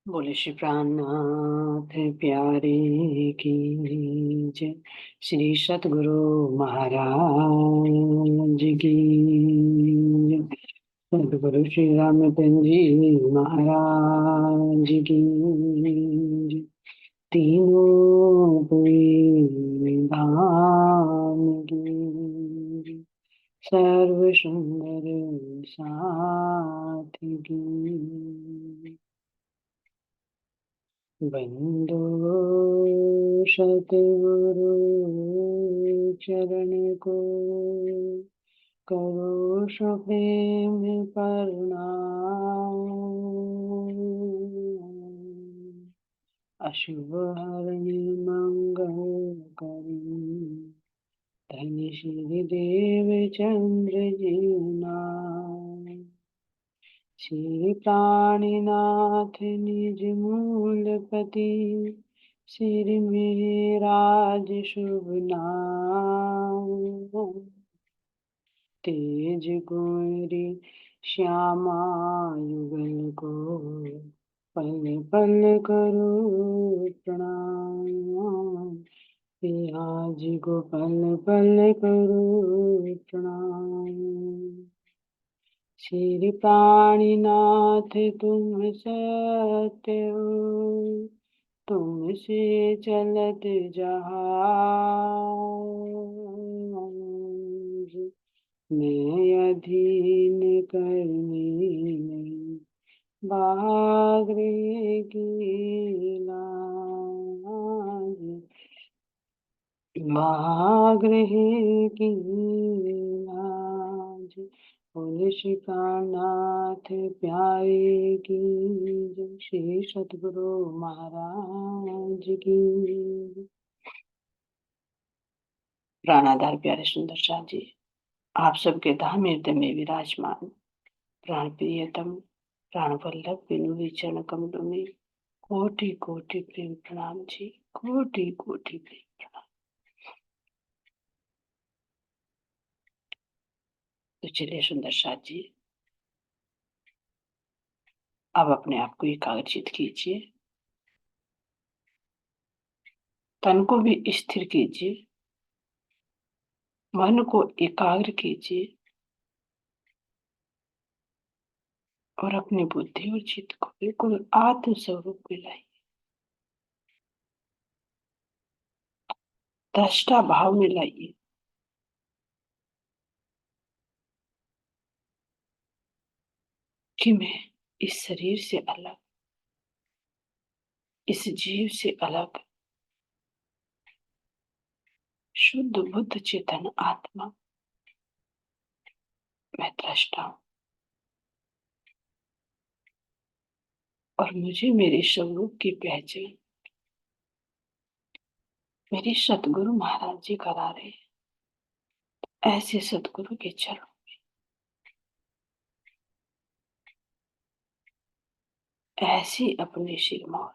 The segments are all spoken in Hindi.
बोले श्री प्राणनाथ प्यारे की जय। श्री सतगुरु महाराज की जय। सतगुरु श्री रामचंद्र जी महाराज की जय। तीनों कोई धाम की जय। सर्व सुंदर साथी की बंदो सतगुरु चरण को करो सो प्रेम प्रणाम। अशुभ हरनि मंगल करी धन्य श्री देव चंद्र जी नाम। श्री प्राणीनाथ निज मूलपति सिर में राज शुभ नाम। तेज गोरी श्यामा युगल को पल पल करो प्रणाम। आज को पल पल करो प्रणाम। श्री प्राणीनाथ तुम सत्य हो, तुमसे चलत जहाज। मैं अधीन करनी नहीं बागरे की लाज। बागरे की लाज। बोले श्री प्राणनाथ प्यारे की जय। श्री सतगुरु महाराज की। प्राणाधार प्यारे सुंदर शाह जी, आप सबके धाम हृदय में विराजमान प्राण प्रियतम प्राण वल्लभ विनुरी चरण कमलों में कोटि कोटि प्रेम प्रणाम जी। कोटि कोटि प्रेम प्रणाम। तो चलिए सुंदर शाह जी, अब अपने आप को एकाग्रचित कीजिए, तन को भी स्थिर कीजिए, मन को एकाग्र कीजिए और अपनी बुद्धि और चित्त को बिल्कुल आत्म स्वरूप में लाइए। दृष्टा भाव में लाइए कि मैं इस शरीर से अलग, इस जीव से अलग शुद्ध बुद्ध चेतन आत्मा, मैं दृष्टा हूं और मुझे मेरे स्वरूप की पहचान मेरे सतगुरु महाराज जी करा रहे हैं। ऐसे सतगुरु के चरण ऐसी अपने सिरमौर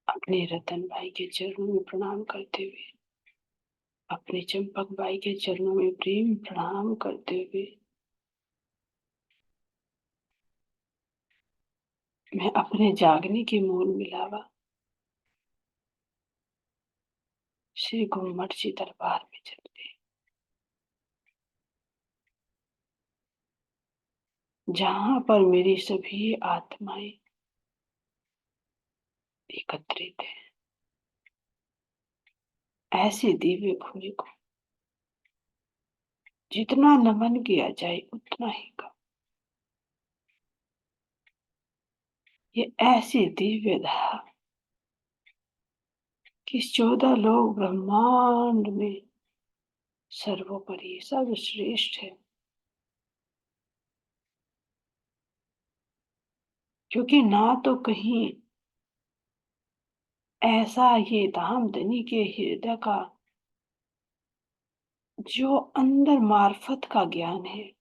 अपने रतन भाई के चरणों में प्रणाम करते हुए, अपने चंपक भाई के चरणों में प्रेम प्रणाम करते हुए मैं अपने जागने के मूल मिलावा श्री गुरुमठ जी दरबार में चलते, जहां पर मेरी सभी आत्माएं एकत्रित है। ऐसे दिव्य भूमि को जितना नमन किया जाए उतना ही कम। ये ऐसी दिव्य धाम कि 14 लोग ब्रह्मांड में सर्वोपरि सर्वश्रेष्ठ है, क्योंकि ना तो कहीं ऐसा ये धाम धनी के हृदय का जो अंदर मार्फत का ज्ञान है,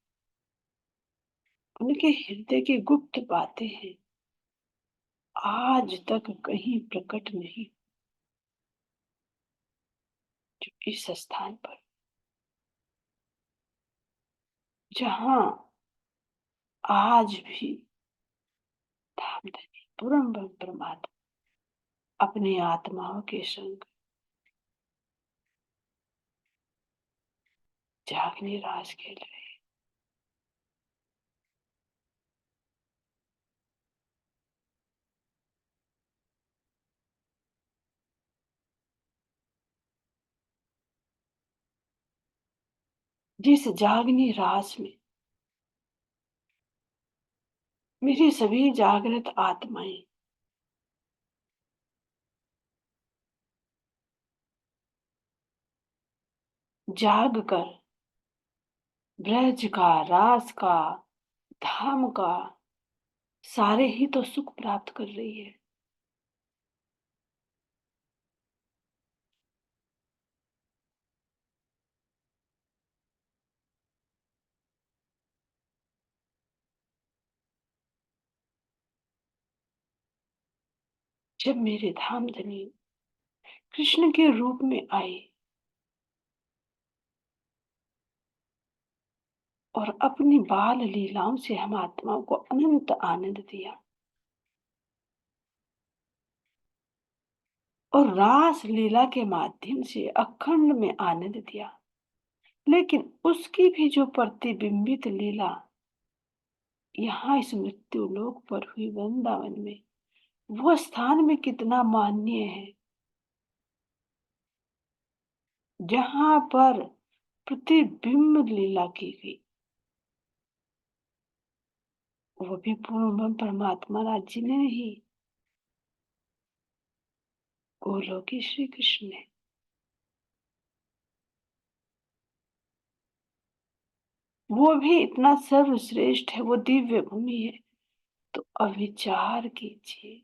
उनके हृदय की गुप्त बातें हैं, आज तक कहीं प्रकट नहीं, जो इस स्थान पर जहां आज भी धाम धनी पूर्ण ब्रह्म परमात्मा अपनी आत्माओं के संग जागनी रास खेल रहे। जिस जागनी रास में मेरी सभी जागृत आत्माएं जाग कर ब्रज का, रास का, धाम का सारे ही तो सुख प्राप्त कर रही है। जब मेरे धाम धनी कृष्ण के रूप में आए और अपनी बाल लीलाओं से हम आत्माओं को अनंत आनंद दिया और रास लीला के माध्यम से अखंड में आनंद दिया, लेकिन उसकी भी जो प्रतिबिंबित लीला यहाँ इस मृत्यु लोक पर हुई वृंदावन में, वो स्थान में कितना मान्य है, जहां पर प्रतिबिंब लीला की गई, वो भी पूर्ण परमात्मा राज्य ने नहीं, गोलोकी श्री कृष्ण ने। वो भी इतना सर्वश्रेष्ठ है, वो दिव्य भूमि है। तो अविचार कीजिए,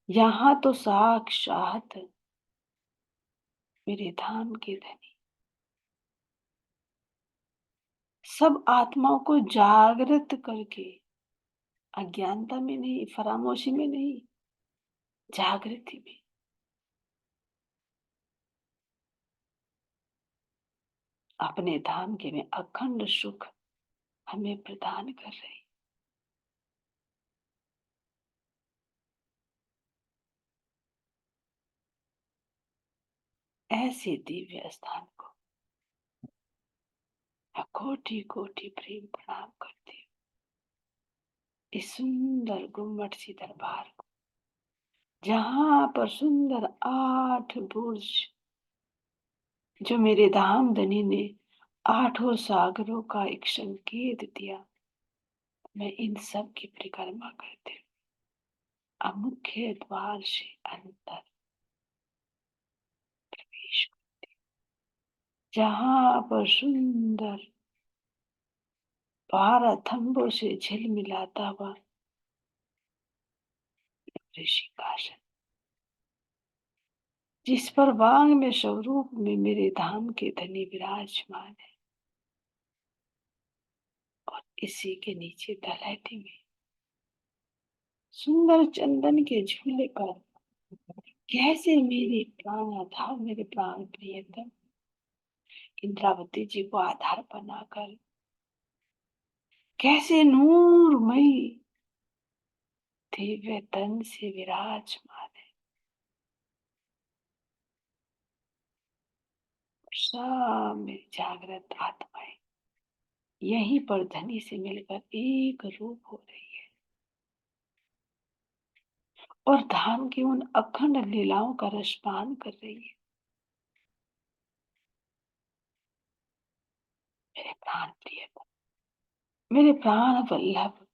यहाँ तो साक्षात मेरे धाम के धनी सब आत्माओं को जागृत करके, अज्ञानता में नहीं, फरामोशी में नहीं, जागृति में अपने धाम के में अखंड सुख हमें प्रदान कर रही। ऐसे दिव्य स्थान को कोटि कोटि प्रेम प्रणाम करती हूँ। इस सुंदर गुम्मट सी दरबार को, जहां पर सुंदर 8 बुर्ज, जो मेरे धाम धनी ने 8 सागरों का एक संकेत दिया, मैं इन सब की परिक्रमा करती हूँ। अब मुख्य द्वार से अंदर प्रवेश करती हूँ, जहां पर सुंदर 12 थंबों से झिलमिलाता हुआ ऋषिकासन, जिस पर वांग में स्वरूप में मेरे धाम के धनी विराजमान है, और इसी के नीचे तलहटी में सुंदर चंदन के झूले पर कैसे मेरे प्राणाधार, मेरे प्राण प्रियतम इंद्रावती जी को आधार बनाकर कैसे नूरमयी दिव्य तन से विराजमान है। सब मेरी जागृत आत्माएं यहीं पर धनी से मिलकर एक रूप हो रही है और धाम की उन अखंड लीलाओं का रसपान कर रही है। मेरे प्राण प्रिय, मेरे प्राण वल्लभ,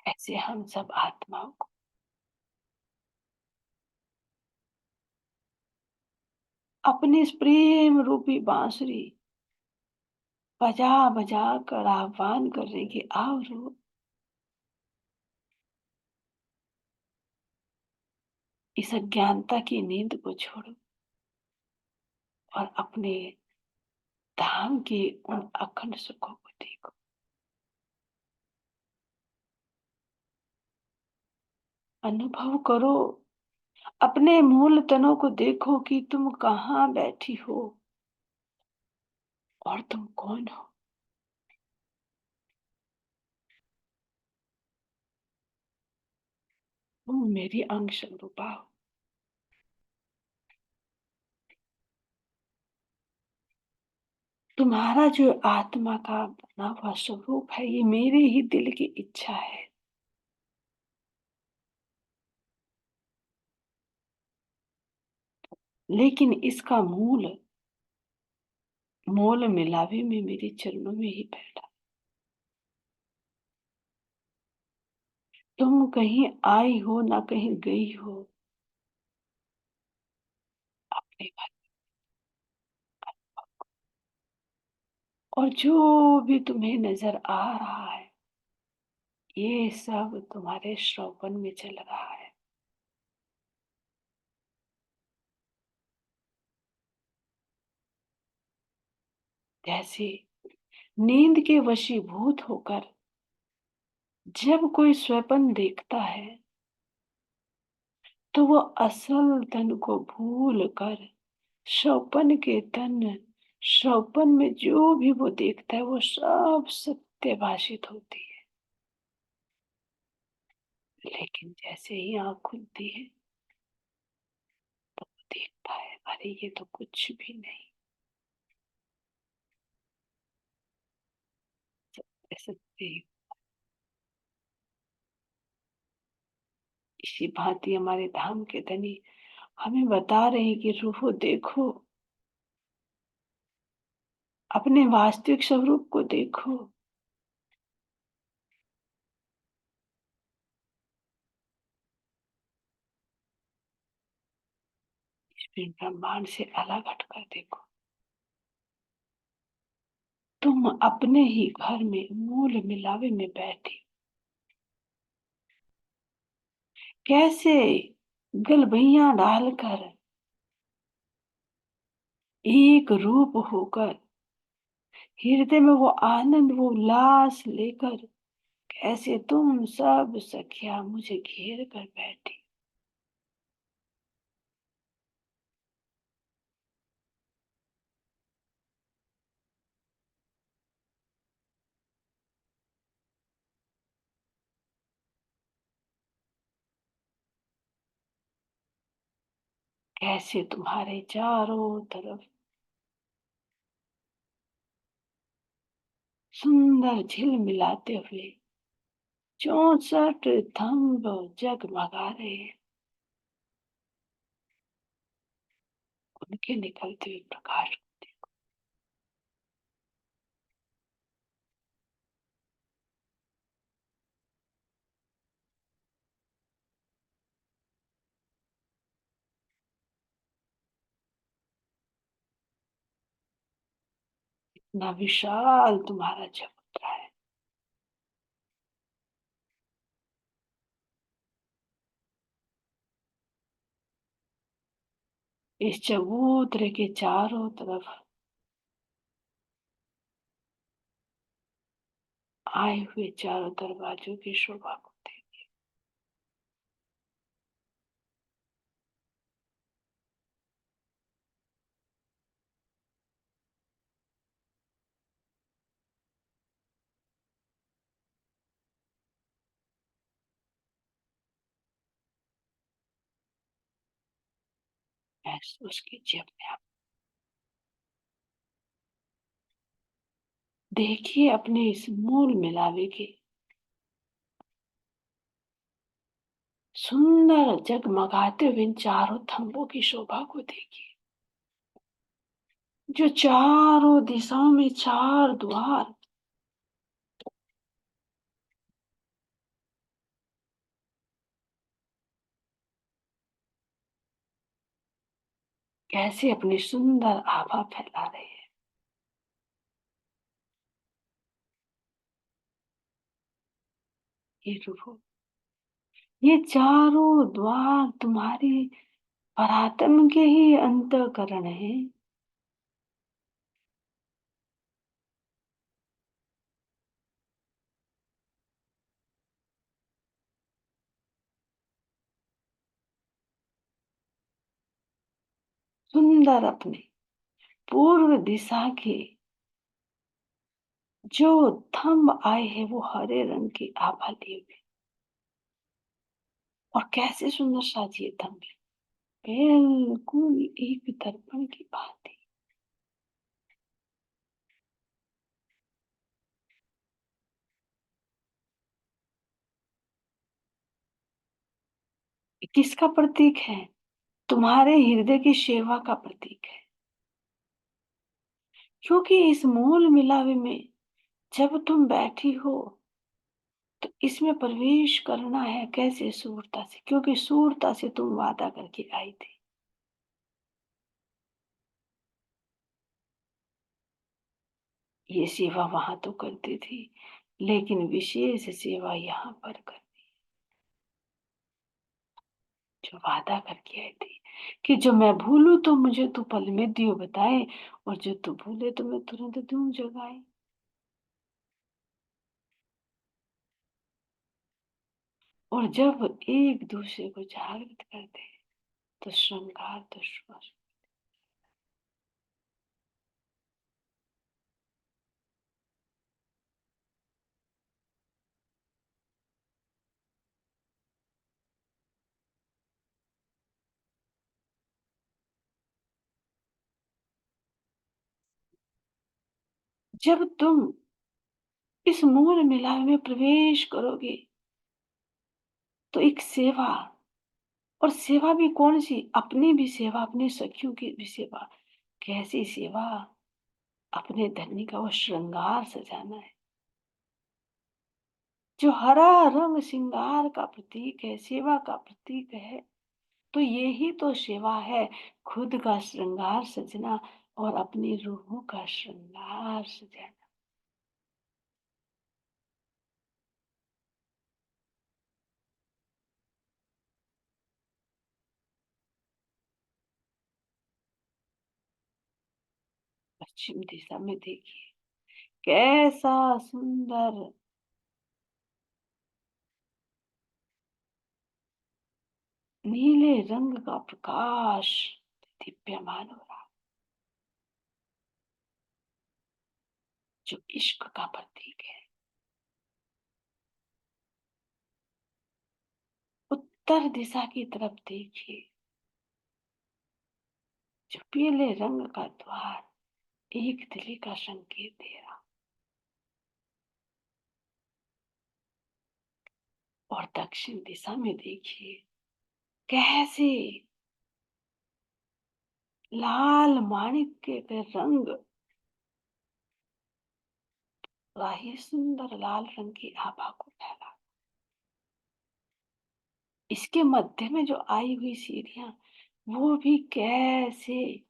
ऐसे हम सब आत्माओं को अपने इस प्रेम रूपी बांसुरी बजा बजा कर आह्वान कर रहे कि आओ रो, इस अज्ञानता की नींद को छोड़ो और अपने धाम के उन अखंड सुखों को देखो। अनुभव करो अपने मूल तनों को देखो कि तुम कहाँ बैठी हो और तुम कौन हो। तुम मेरी अंश स्वरूपा हो। तुम्हारा जो आत्मा का बना हुआ स्वरूप है, ये मेरे ही दिल की इच्छा है। लेकिन इसका मूल मोल मिलावे में मेरे चरणों में ही बैठा। तुम कहीं आई हो ना कहीं गई हो, अपने घर। और जो भी तुम्हें नजर आ रहा है, ये सब तुम्हारे श्रवण में चल रहा है। जैसे नींद के वशीभूत होकर जब कोई स्वप्न देखता है, तो वो असल तन को भूल कर स्वप्न के तन, स्वप्न में जो भी वो देखता है वो सब सत्य भाषित होती है। लेकिन जैसे ही आंख खुलती है, तो वो देखता है, अरे ये तो कुछ भी नहीं। सत्य ही। इसी भांति हमारे धाम के धनी हमें बता रहे हैं कि रूहो देखो, अपने वास्तविक स्वरूप को देखो। इस ब्रह्मांड से अलग हटकर देखो। तुम अपने ही घर में मूल मिलावे में बैठी कैसे गलबैया डालकर एक रूप होकर, हृदय में वो आनंद, वो उल्लास लेकर कैसे तुम सब सखिया मुझे घेर कर बैठी। कैसे तुम्हारे चारों तरफ सुंदर झिलमिलाते हुए 64 थंब जगमगा रहे हैं। उनके निकलते हुए प्रकाश को देखो। इतना विशाल तुम्हारा चबूतरा है। इस चबूतरे के चारों तरफ आए हुए चारों दरवाजों की शोभा को देखो। महसूस कीजिए अपने आप। देखिए अपने इस मूल मिलावे के सुंदर जगमगाते हुए इन चारों थंबों की शोभा को देखिए। जो चारों दिशाओं में चार द्वार कैसे अपनी सुंदर आभा फैला रहे हैं। ये रूहो, ये चारों द्वार तुम्हारी परात्म के ही अंतःकरण है। सुंदर अपने पूर्व दिशा के जो थंब आए हैं वो हरे रंग की आभा लिए हुए, और कैसे सुंदर साजिए थंब, बिल्कुल एक दर्पण की भांति। किसका प्रतीक है? तुम्हारे हृदय की सेवा का प्रतीक है। क्योंकि इस मूल मिलावे में जब तुम बैठी हो तो इसमें प्रवेश करना है कैसे? सूरता से, क्योंकि सूरता से तुम वादा करके आई थी। ये सेवा वहां तो करती थी, लेकिन विशेष सेवा यहाँ पर कर, जो वादा करके आई थी कि जो मैं भूलू तो मुझे तू पल में दियो बताए, और जो तू भूले तो मैं तुरंत दूं जगाए। और जब एक दूसरे को जागृत करते हैं तो श्रृंगार तो श्वास। जब तुम इस मूल मिलाप में प्रवेश करोगे तो एक सेवा, और सेवा भी कौन सी? अपनी भी सेवा, अपने सखियों की भी सेवा। कैसी सेवा? अपने धनी का वो श्रृंगार सजाना है। जो हरा रंग श्रृंगार का प्रतीक है, सेवा का प्रतीक है, तो यही तो सेवा है। खुद का श्रृंगार सजना और अपनी रूहों का श्रृंगार सजाना। पश्चिम दिशा में देखिए कैसा सुंदर नीले रंग का प्रकाश दिव्यमान हो रहा, जो इश्क का प्रतीक है। उत्तर दिशा की तरफ देखिए, जो पीले रंग का द्वार एक दिले का संकेत दे रहा। और दक्षिण दिशा में देखिए कैसे लाल माणिक्य के रंग, वही सुंदर लाल रंग की आभा को फैला। इसके मध्य में जो आई हुई सीढ़ियां, वो भी कैसे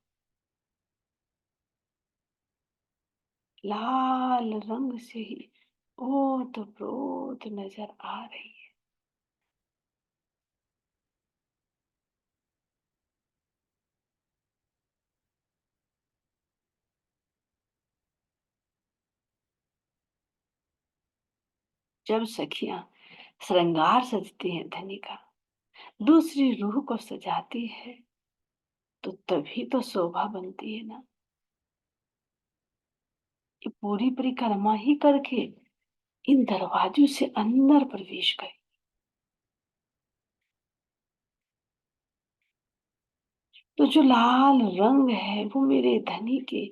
लाल रंग से ही ओत-प्रोत नजर आ रही है। जब सखियां श्रृंगार सजती हैं धनी का, दूसरी रूह को सजाती है, तो तभी तो शोभा बनती है ना। ये पूरी परिक्रमा ही करके इन दरवाजों से अंदर प्रवेश करे, तो जो लाल रंग है वो मेरे धनी के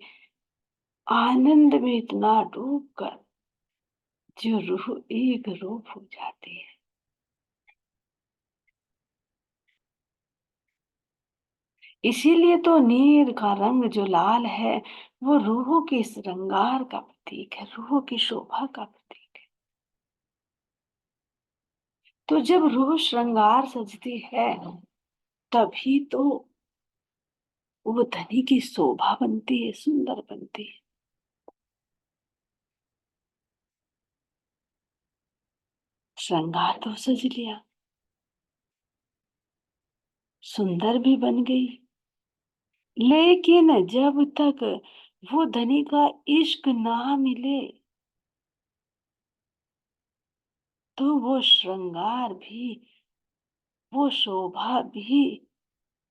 आनंद में इतना डूब कर जो रूह एक रूप हो जाती है। इसीलिए तो नीर का रंग जो लाल है वो रूहों के श्रृंगार का प्रतीक है, रूहों की शोभा का प्रतीक है। तो जब रूह श्रृंगार सजती है तभी तो वो धनी की शोभा बनती है, सुंदर बनती है। श्रृंगार तो सज लिया, सुंदर भी बन गई, लेकिन जब तक वो धनी का इश्क ना मिले तो वो श्रृंगार भी, वो शोभा भी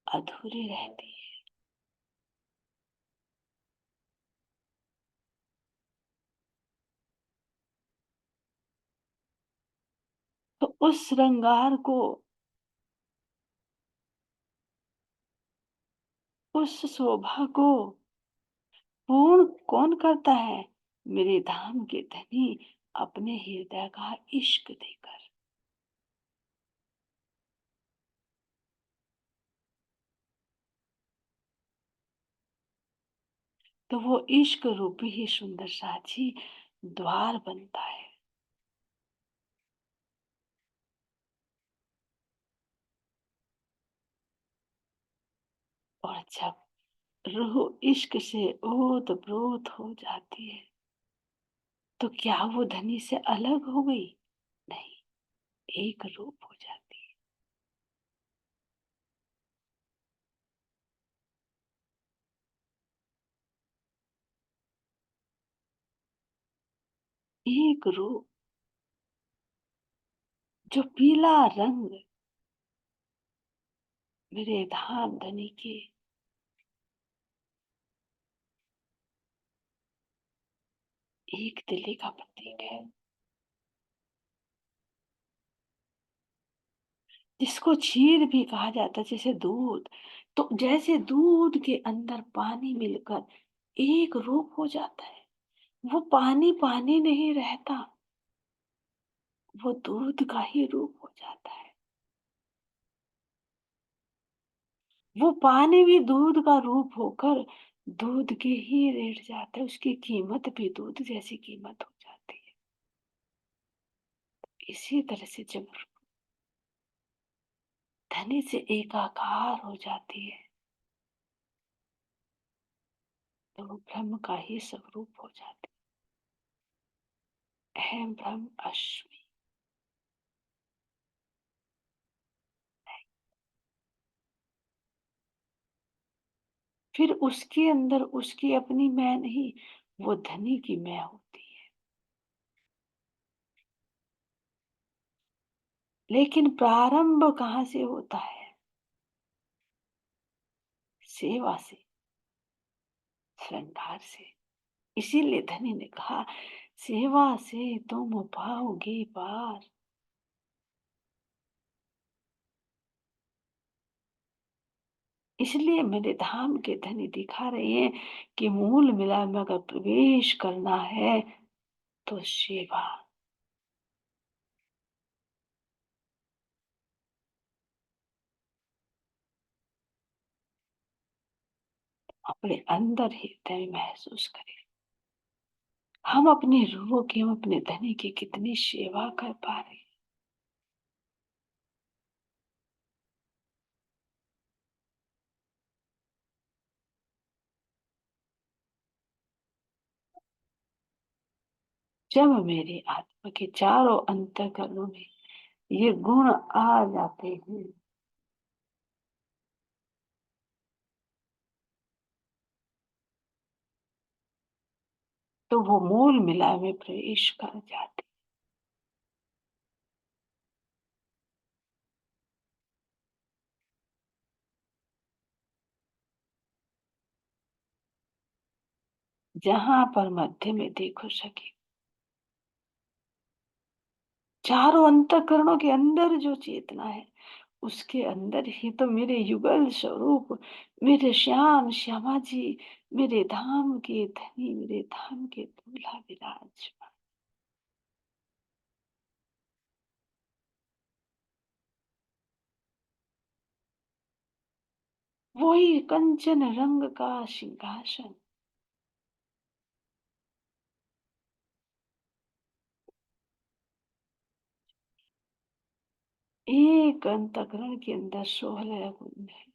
अधूरी रहती है। उस श्रृंगार को, उस शोभा को पूर्ण कौन करता है? मेरे धाम के धनी अपने हृदय का इश्क देकर। तो वो इश्क रूपी ही सुंदर साची द्वार बनता है। और जब रूह इश्क से ओत प्रोत हो जाती है, तो क्या वो धनी से अलग हो गई? नहीं, एक रूप हो जाती है। एक रूप, जो पीला रंग मेरे धाम धनी के एक दिली का प्रतीक है, जिसको क्षीर भी कहा जाता है, जैसे दूध। तो जैसे दूध के अंदर पानी मिलकर एक रूप हो जाता है, वो पानी पानी नहीं रहता, वो दूध का ही रूप हो जाता है। वो पानी भी दूध का रूप होकर दूध के ही रेट जाता है, उसकी कीमत भी दूध जैसी कीमत हो जाती है। इसी तरह से जब धनी से एकाकार हो जाती है, तो वो ब्रह्म का ही स्वरूप हो जाती है। अहम ब्रह्म अस्मि। फिर उसके अंदर उसकी अपनी मैं नहीं, वो धनी की मैं होती है। लेकिन प्रारंभ कहाँ से होता है? सेवा से, श्रृंगार से। इसीलिए धनी ने कहा, सेवा से तुम पाओगे पार। इसलिए मेरे धाम के धनी दिखा रहे हैं कि मूल मिला में अगर प्रवेश करना है तो सेवा, अपने अंदर हृदय में महसूस करें। हम अपनी रूह की, हम अपने धनी की कितनी सेवा कर पा रहे हैं। जब मेरे आत्मा के चारों अंतःकरणों में ये गुण आ जाते हैं, तो वो मूल मिला में प्रवेश कर जाते। जहां पर मध्य में देखो सके, चारों अंतःकरणों के अंदर जो चेतना है, उसके अंदर ही तो मेरे युगल स्वरूप, मेरे श्याम श्यामा जी, मेरे धाम के धनी, मेरे धाम के दूल्हा विराजमान। वही कंचन रंग का सिंहासन, एक अंतःकरण के अंदर 16 गुण है।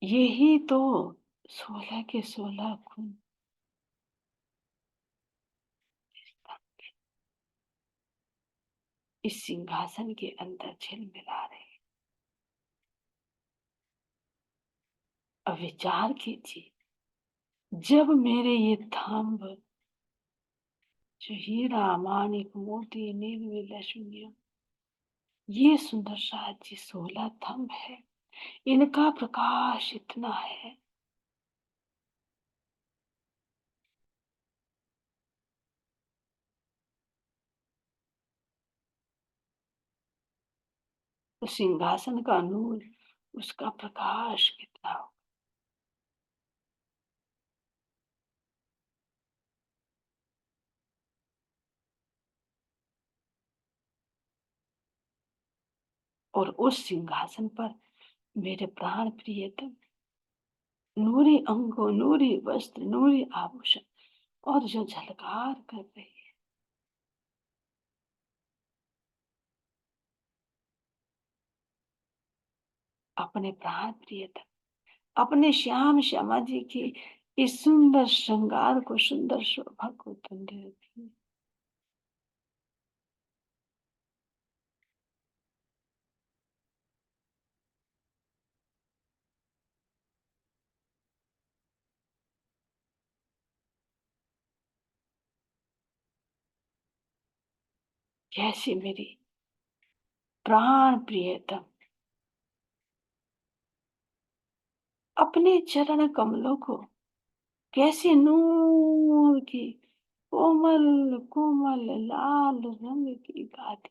यही तो 16 के 16 गुण इस सिंहासन के अंदर झिलमिला रहे हैं। अब विचार कीजिए, जब मेरे ये धाम जो हीरा माणिक मोती नील लक्ष्मी, ये सुंदर राज्य 16 थंब है, इनका प्रकाश इतना है। तो सिंहासन का नूर, उसका प्रकाश कितना हो। और उस सिंहासन पर मेरे प्राण प्रियतम, नूरी अंगों, नूरी वस्त्र, नूरी आभूषण, और जो झलकार कर रही है। अपने प्राण प्रियतम, अपने श्याम श्यामा जी की इस सुंदर श्रृंगार को, सुंदर शोभा को तुंडे रखी। कैसी मेरी प्राण प्रियतम अपने चरण कमलों को कैसे नूर की कोमल कोमल लाल रंग की गादी,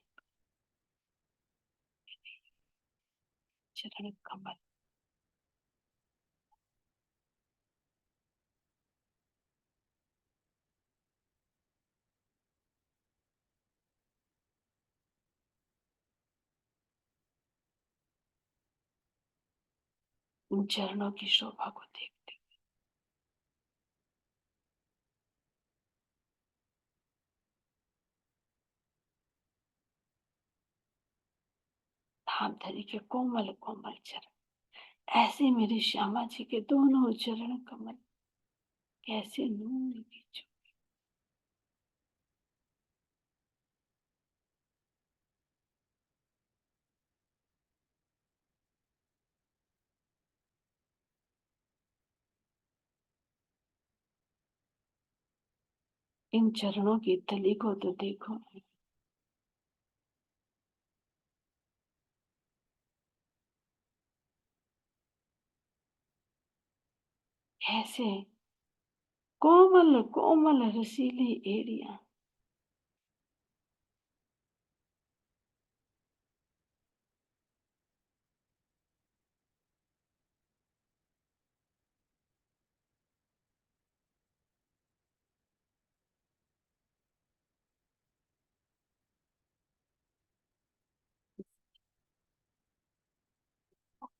चरण कमल, उन चरणों की शोभा को देखते धामधरी के कोमल कोमल चरण, ऐसे मेरे श्यामा जी के दोनों चरण कमल कैसे नूर की इन चरणों की तली को तो देखो, कैसे कोमल कोमल रसीली एड़ियां,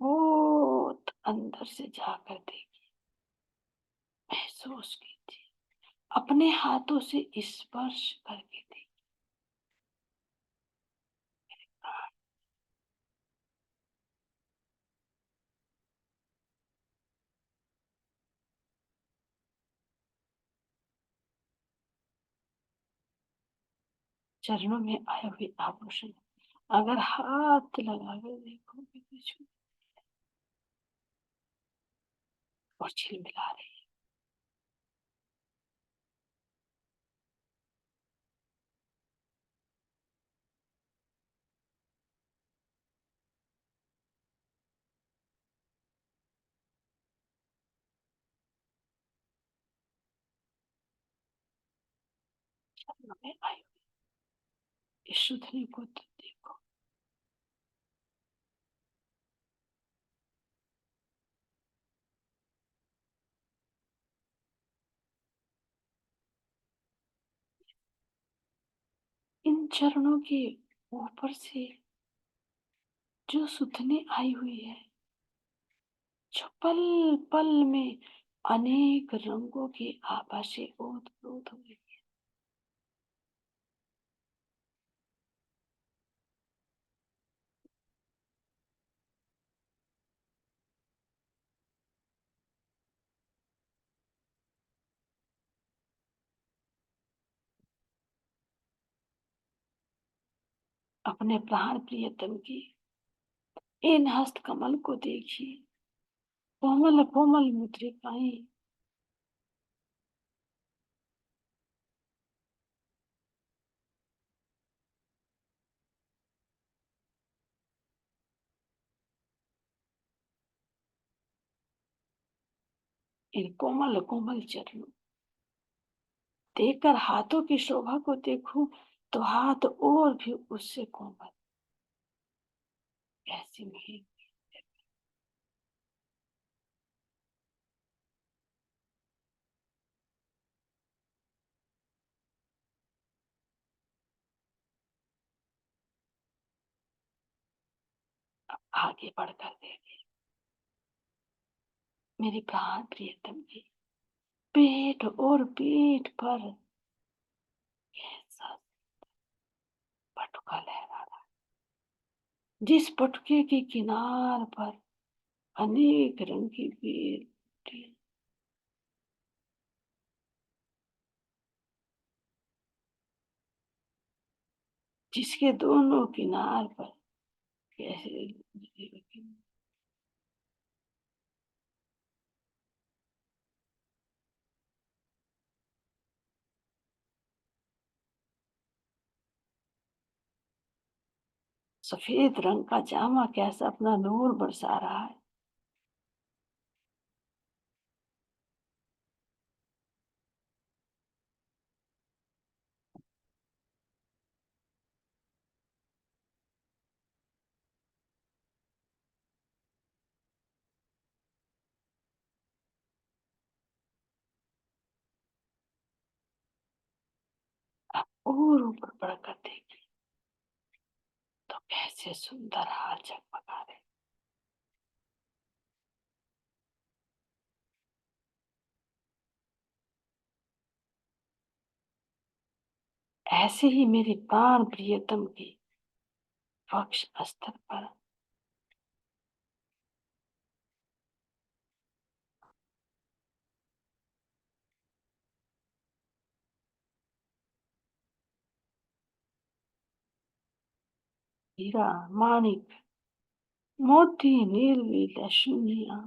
बहुत अंदर से जाकर देखिए, महसूस कीजिए, अपने हाथों से स्पर्श करके देखिए। चरणों में आए हुए आभूषण अगर हाथ लगाकर देखोगे तो और झिलमिला रही, चरणों में आए हुए इस सुधनी को तो देखो, इन चरणों के ऊपर से जो सुधनी आई हुई है, जो पल पल में अनेक रंगों की आभासें ओत प्रोत हो रही है। अपने प्राण प्रियतम की इन हस्त कमल को देखिए, कोमल कोमल मुद्रिकाएं, इन कोमल कोमल चरणों, देखकर हाथों की शोभा को देखूं तो हाथ और भी उससे कोमल, ऐसी नहीं। आगे बढ़कर देखे मेरी प्राण प्रियतम की पेट और पीठ पर कैसा पटुका लहरा रहा, जिस पटुके की किनार पर अनेक रंग की बेल, जिसके दोनों किनार पर कैसे सफेद रंग का जामा कैसा अपना नूर बरसा रहा है। और ऊपर बढ़कर देखी तो कैसे सुंदर हार जगमगा रहे। ऐसे ही मेरी प्राण प्रियतम की वक्ष स्तर पर हीरा, माणिक, मोती, नीलवी, लक्ष्मियां,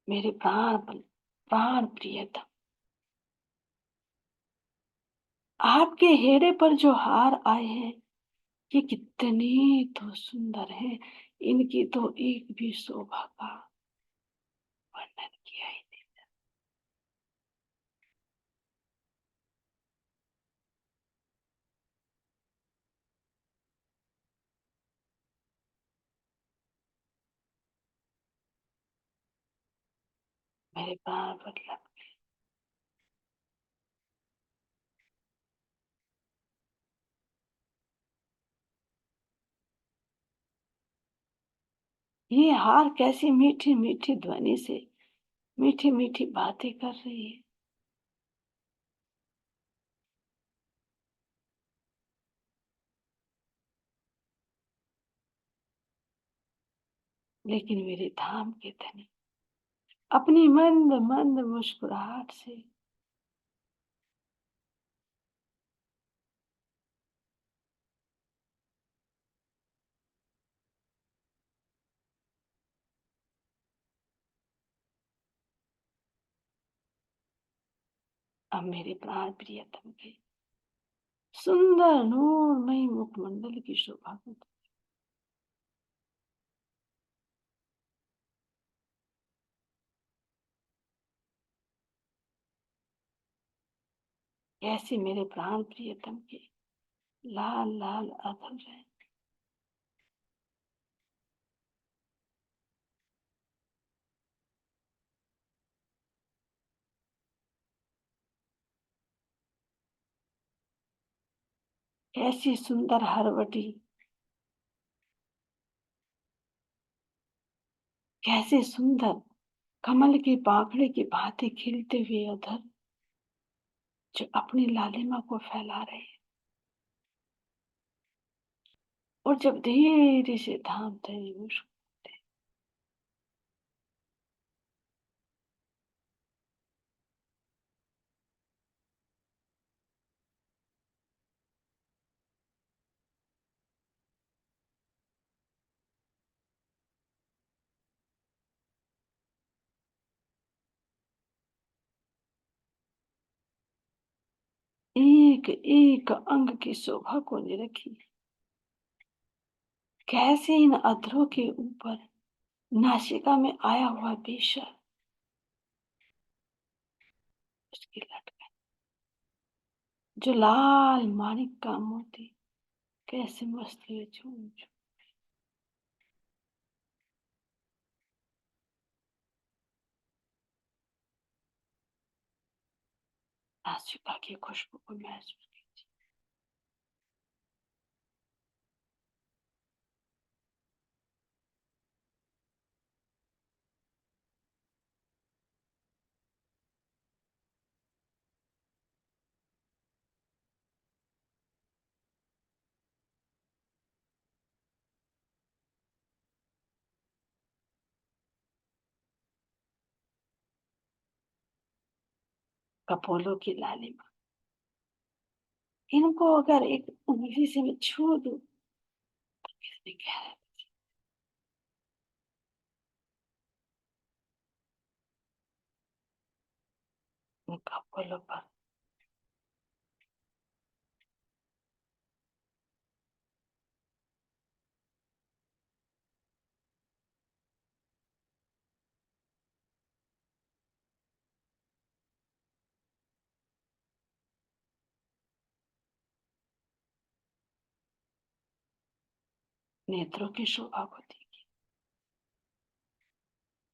मेरे प्राण प्रियतम, आपके हेरे पर जो हार आए हैं ये कितने तो सुंदर हैं, इनकी तो एक भी शोभा का वर्णन किया ही नहीं। मेरे प्राण बदला, ये हार कैसी मीठी मीठी ध्वनि से मीठी मीठी बातें कर रही है। लेकिन मेरे धाम के धनी अपनी मंद मंद मुस्कुराहट से अब मेरे प्राण प्रियतम के सुंदर नूरमयी मुखमंडल की शोभा को कैसे मेरे प्राण प्रियतम के लाल लाल अधर है, कैसी सुंदर हरवटी, कैसे सुंदर कमल की पाखड़ी की भांति खिलते हुए अधर जो अपनी लालिमा को फैला रहे हैं। और जब धीरे से थामते ही मुस्कुराते, एक एक अंग की शोभा को निरखी, कैसे इन अधरों के ऊपर नासिका में आया हुआ बेशर उसकी लटकन, जो लाल माणिक का मोती कैसे मस्ती है झूम झूम। नासिका की खुशबू को महसूस कीजिए। कपोलों की लालिमा, इनको अगर एक उंगली से मैं छू दूं तो कितनी गहराई। उन कपोलों पर नेत्रों की शोभा को देखिए,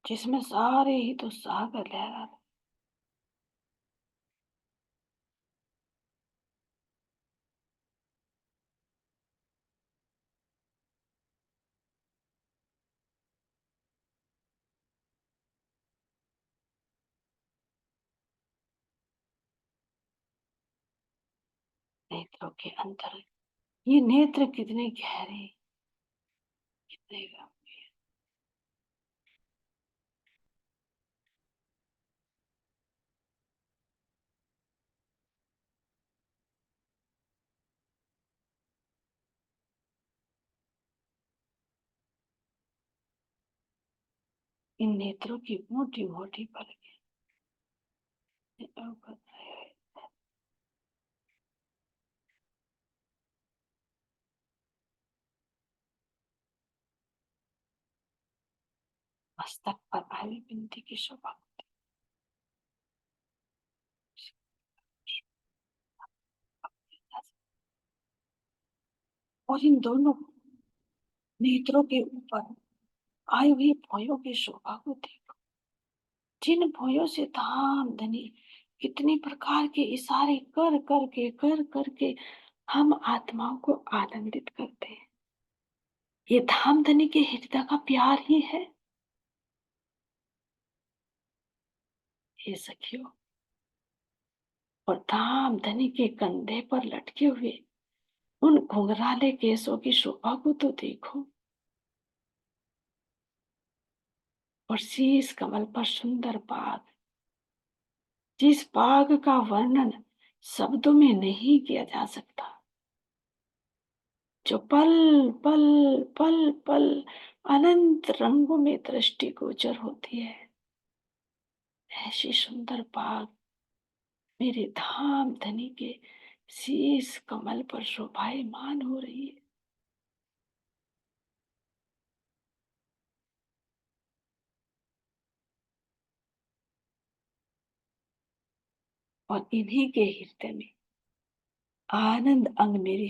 जिसमें सारे ही तो सागर लहरा रहे। नेत्रों के अंदर ये नेत्र कितने गहरे, कितने गंभीर। इन नेत्रों की मोटी मोटी पलकें मस्तक पर आई बिंदी की शोभा। और इन दोनों नेत्रों के ऊपर आई हुई भौयों की शोभा को देखो, जिन भौयों से धाम धनी कितनी प्रकार के इशारे कर करके हम आत्माओं को आनंदित करते हैं। ये धाम धनी के हृदय का प्यार ही है। ये सखियों, और धाम धनी के कंधे पर लटके हुए उन घुंघराले केसों की शोभा को तो देखो, और शीश कमल पर सुंदर बाग, जिस बाग का वर्णन शब्दों में नहीं किया जा सकता, जो पल पल पल पल अनंत रंगों में दृष्टिगोचर होती है, ऐसी सुंदर बाग मेरे धाम धनी के शीश कमल पर शोभायमान हो रही है। और इन्हीं के हृदय में आनंद अंग मेरी